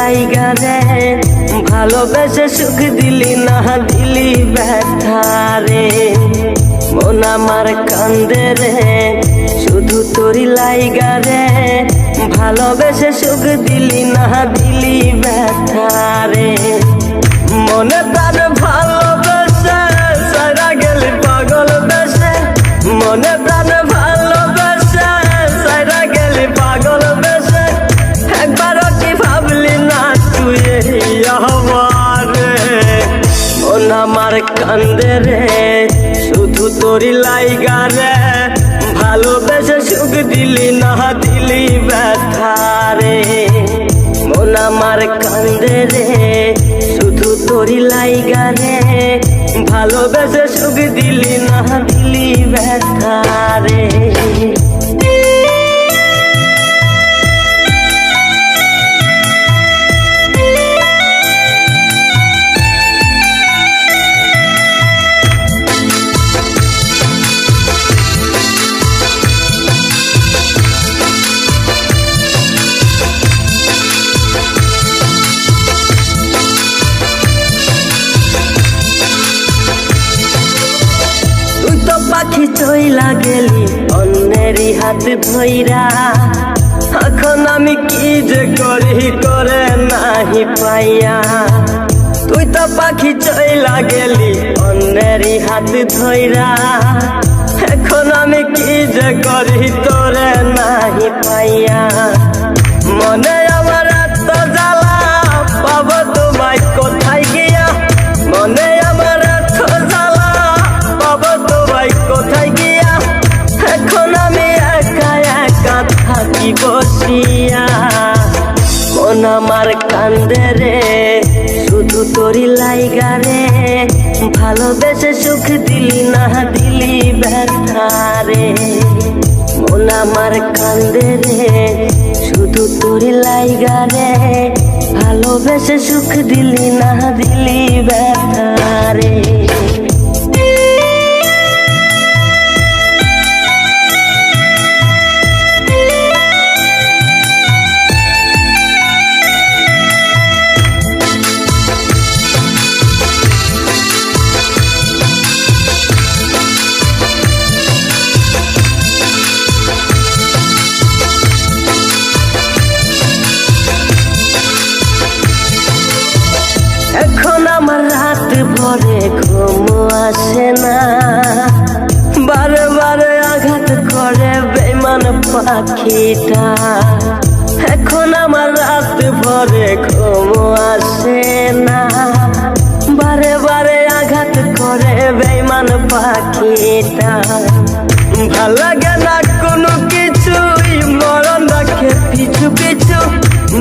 লাইগা রে ভালোবেসে সুখ দিলি না দিলি ব্যথা রে মন আমার কান্দে রে শুধু তোরি লাইগা রে ভালোবেসে সুখ দিলি না দিলি ব্যথা রে মনে প্রাণ ভালোবেসে সারা গেলি পাগল বেসে মনে প্রাণ ভালোবেসে সারা গেলি পাগল বেসে একবারও কি ভাবলি না তুই আমার মন আমার কান্দে রে শুধু তোরি লাইগা রে ভালোবেসে সুখ দিলি না দিলি ব্যথা রে মন আমার কান্দে রে শুধু তোরি লাইগা রে ভালোবেসে সুখ দিলি না দিলি ব্যথা রে পাখি চইলা গেলি অন্যেরই হাত ধইরা এখন আমি কি যে করি করে নাহি পাইয়া তুই তো পাখি চইলা গেলি অন্যেরই হাত ধইরা এখন আমি কি যে করি তোরে নাহি পাইয়া মনে আমার এত জ্বালা পাবো তোমায় কোথায় গিয়া মনে আমার এত জ্বালা পাবো তোমায় কোথায় গিয়া এখন আমি একা একা থাকি বসিয়া মন আমার কান্দে রে শুধু তোরি লাইগা রে ভালোবেসে সুখ দিলি না দিলি ব্যথা রে মন আমার কান্দে রে শুধু তোরি লাইগা রে ভালোবেসে সুখ দিলি না দিলি ব্যথা রে এখন আমার রাত ভরে ঘুম আসে না বারে বারে আঘাত করে বেঈমান পাখিটা এখন আমার রাত ভরে ঘুম আসে না বারে বারে আঘাত করে বেঈমান পাখিটা ভাল লাগে না কোনো কিছুই মরণ রাখে পিছু পিছু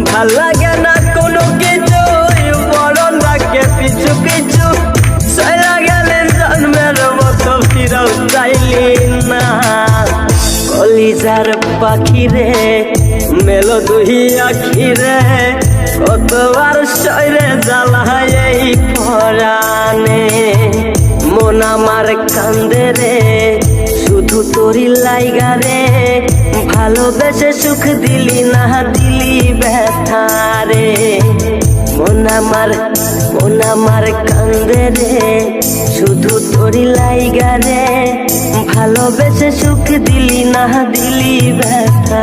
ভাল লাগে না কোনো কিছু পিছু পিছু চলা গেলে জন্মের মতো ফিরাও চাইলি না কলিজার পাখি রে মেলো দুই আখি রে কতবার শৈরে জ্বালায় এই পরাণে মন আমার কান্দে রে শুধু তোরি লাইগা রে ভালোবেসে সুখ দিলি না দিলি ব্যথা রে মন আমার কান্দে রে শুধু তোরি লাইগা রে ভালোবেসে সুখ দিলি না দিলি ব্যথা